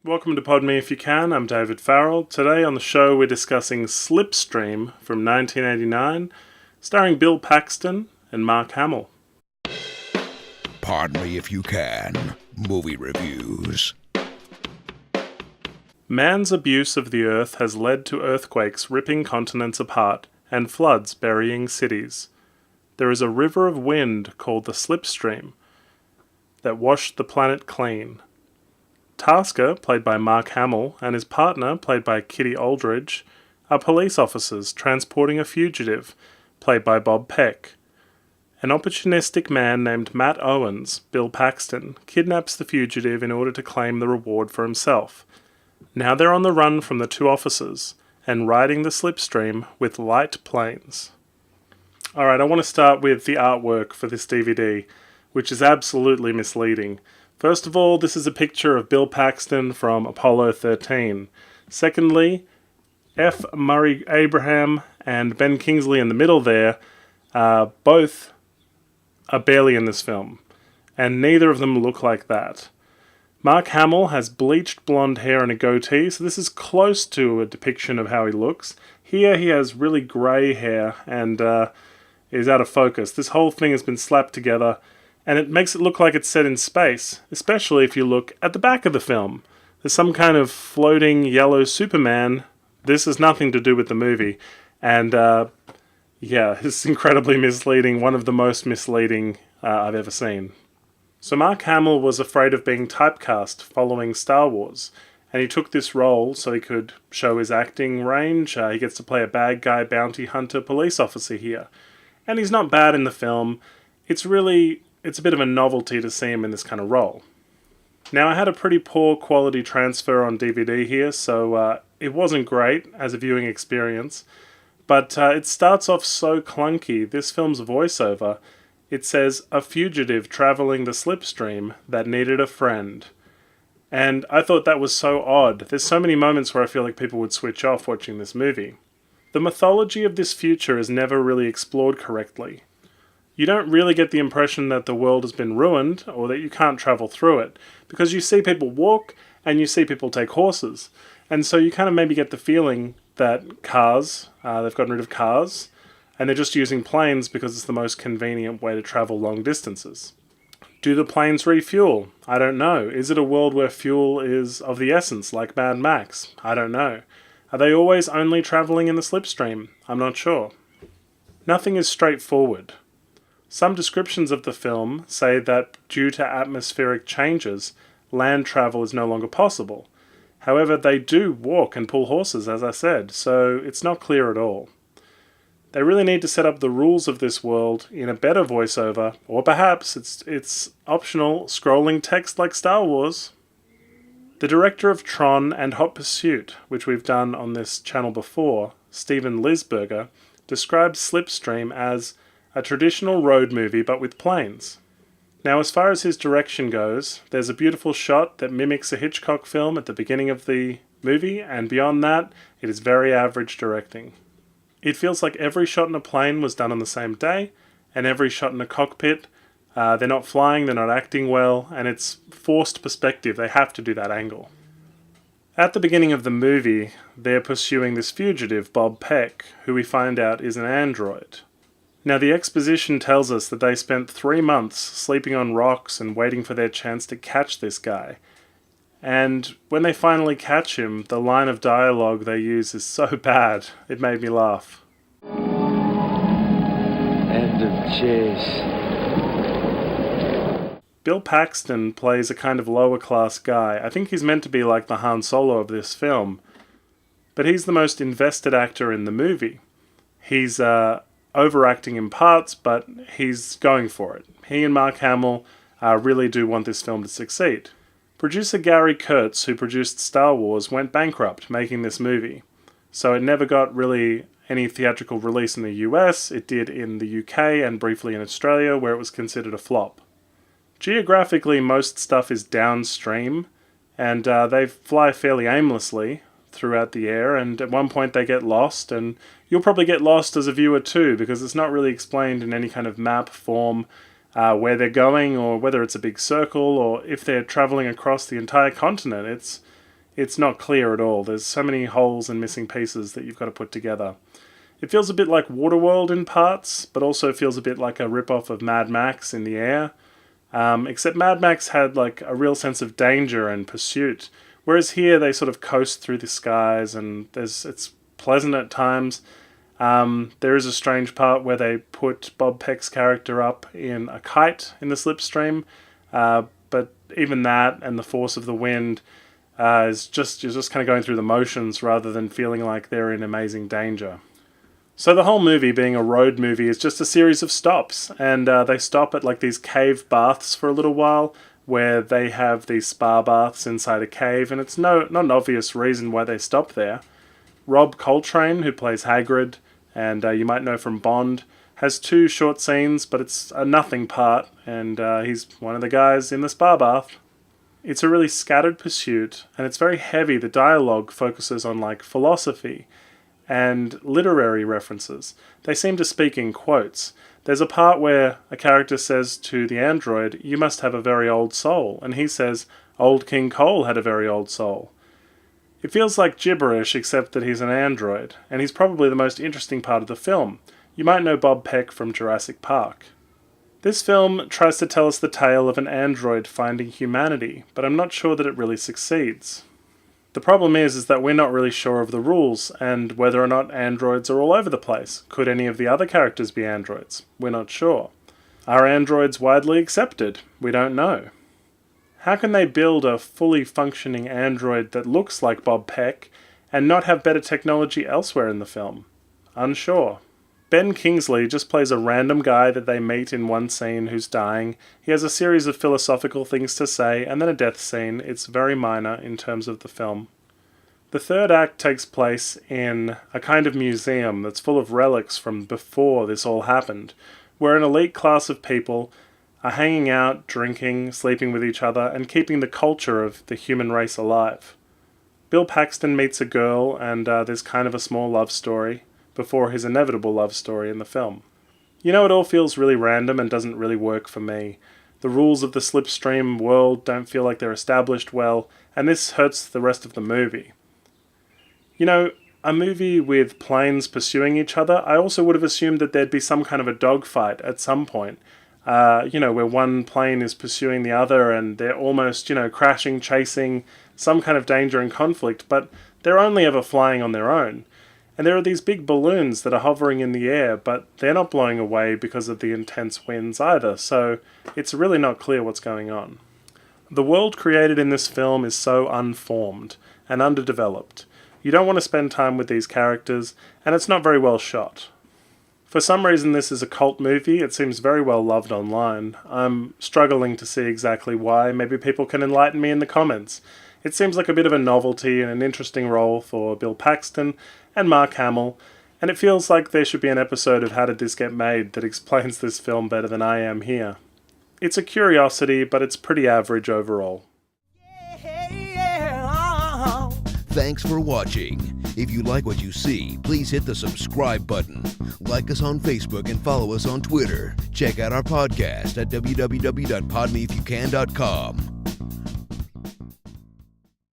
Welcome to Pod Me If You Can, I'm David Farrell. Today on the show we're discussing Slipstream from 1989, starring Bill Paxton and Mark Hamill. Pod Me If You Can, movie reviews. Man's abuse of the earth has led to earthquakes ripping continents apart and floods burying cities. There is a river of wind called the Slipstream that washed the planet clean. Tasker, played by Mark Hamill, and his partner, played by Kitty Aldridge, are police officers transporting a fugitive, played by Bob Peck. An opportunistic man named Matt Owens, Bill Paxton, kidnaps the fugitive in order to claim the reward for himself. Now they're on the run from the two officers, and riding the Slipstream with light planes. Alright, I want to start with the artwork for this DVD, which is absolutely misleading. First of all, this is a picture of Bill Paxton from Apollo 13. Secondly, F. Murray Abraham and Ben Kingsley in the middle there, both are barely in this film, and neither of them look like that. Mark Hamill has bleached blonde hair and a goatee, so this is close to a depiction of how he looks. Here he has really grey hair and is out of focus. This whole thing has been slapped together, and it makes it look like it's set in space, especially if you look at the back of the film. There's some kind of floating yellow Superman. This has nothing to do with the movie, and it's incredibly misleading, one of the most misleading I've ever seen. So Mark Hamill was afraid of being typecast following Star Wars, and he took this role so he could show his acting range. He gets to play a bad guy bounty hunter police officer here, and he's not bad in the film. It's a bit of a novelty to see him in this kind of role. Now, I had a pretty poor quality transfer on DVD here, so it wasn't great as a viewing experience, but it starts off so clunky. This film's voiceover, it says, "A fugitive traveling the Slipstream that needed a friend." And I thought that was so odd. There's so many moments where I feel like people would switch off watching this movie. The mythology of this future is never really explored correctly. You don't really get the impression that the world has been ruined or that you can't travel through it, because you see people walk and you see people take horses. And so you kind of maybe get the feeling that cars, they've gotten rid of cars, and they're just using planes because it's the most convenient way to travel long distances. Do the planes refuel? I don't know. Is it a world where fuel is of the essence, like Mad Max? I don't know. Are they always only traveling in the Slipstream? I'm not sure. Nothing is straightforward. Some descriptions of the film say that due to atmospheric changes, land travel is no longer possible. However, they do walk and pull horses, as I said, so it's not clear at all. They really need to set up the rules of this world in a better voiceover, or perhaps it's optional scrolling text like Star Wars. The director of Tron and Hot Pursuit, which we've done on this channel before, Steven Lisberger, describes Slipstream as a traditional road movie but with planes. Now, as far as his direction goes, there's a beautiful shot that mimics a Hitchcock film at the beginning of the movie, and beyond that, it is very average directing. It feels like every shot in a plane was done on the same day, and every shot in a cockpit, they're not flying, they're not acting well, and it's forced perspective. They have to do that angle. At the beginning of the movie, they're pursuing this fugitive, Bob Peck, who we find out is an android. Now, the exposition tells us that they spent 3 months sleeping on rocks and waiting for their chance to catch this guy. And when they finally catch him, the line of dialogue they use is so bad, it made me laugh. End of chase. Bill Paxton plays a kind of lower class guy. I think he's meant to be like the Han Solo of this film. But he's the most invested actor in the movie. He's overacting in parts, but he's going for it. He and Mark Hamill really do want this film to succeed. Producer Gary Kurtz, who produced Star Wars, went bankrupt making this movie. So it never got really any theatrical release in the US. It did in the UK and briefly in Australia, where it was considered a flop. Geographically, most stuff is downstream, and they fly fairly aimlessly throughout the air, and at one point they get lost, and you'll probably get lost as a viewer too, because it's not really explained in any kind of map form where they're going, or whether it's a big circle, or if they're traveling across the entire continent. It's not clear at all. There's so many holes and missing pieces that you've got to put together. It feels a bit like Waterworld in parts, but also feels a bit like a rip-off of Mad Max in the air. Except Mad Max had like a real sense of danger and pursuit, whereas here they sort of coast through the skies and it's pleasant at times. There is a strange part where they put Bob Peck's character up in a kite in the Slipstream, but even that and the force of the wind is just, you're just kind of going through the motions rather than feeling like they're in amazing danger. So the whole movie, being a road movie, is just a series of stops, and they stop at like these cave baths for a little while, where they have these spa baths inside a cave, and it's not an obvious reason why they stop there. Rob Coltrane, who plays Hagrid, and you might know from Bond, has 2 short scenes, but it's a nothing part, and he's one of the guys in the spa bath. It's a really scattered pursuit, and it's very heavy. The dialogue focuses on like philosophy and literary references. They seem to speak in quotes. There's a part where a character says to the android, "You must have a very old soul," and he says, "Old King Cole had a very old soul." It feels like gibberish, except that he's an android, and he's probably the most interesting part of the film. You might know Bob Peck from Jurassic Park. This film tries to tell us the tale of an android finding humanity, but I'm not sure that it really succeeds. The problem is that we're not really sure of the rules, and whether or not androids are all over the place. Could any of the other characters be androids? We're not sure. Are androids widely accepted? We don't know. How can they build a fully functioning android that looks like Bob Peck and not have better technology elsewhere in the film? Unsure. Ben Kingsley just plays a random guy that they meet in one scene who's dying. He has a series of philosophical things to say, and then a death scene. It's very minor in terms of the film. The third act takes place in a kind of museum that's full of relics from before this all happened, where an elite class of people are hanging out, drinking, sleeping with each other, and keeping the culture of the human race alive. Bill Paxton meets a girl, and there's kind of a small love story before his inevitable love story in the film. You know, it all feels really random and doesn't really work for me. The rules of the Slipstream world don't feel like they're established well, and this hurts the rest of the movie. You know, a movie with planes pursuing each other, I also would have assumed that there'd be some kind of a dogfight at some point. Where one plane is pursuing the other and they're almost, crashing, chasing, some kind of danger and conflict, but they're only ever flying on their own. And there are these big balloons that are hovering in the air, but they're not blowing away because of the intense winds either, so it's really not clear what's going on. The world created in this film is so unformed and underdeveloped. You don't want to spend time with these characters, and it's not very well shot. For some reason this is a cult movie. It seems very well loved online. I'm struggling to see exactly why. Maybe people can enlighten me in the comments. It seems like a bit of a novelty and an interesting role for Bill Paxton and Mark Hamill, and it feels like there should be an episode of How Did This Get Made that explains this film better than I am here. It's a curiosity, but it's pretty average overall. Thanks for watching. If you like what you see, please hit the subscribe button. Like us on Facebook and follow us on Twitter. Check out our podcast at www.podmeifyoucan.com.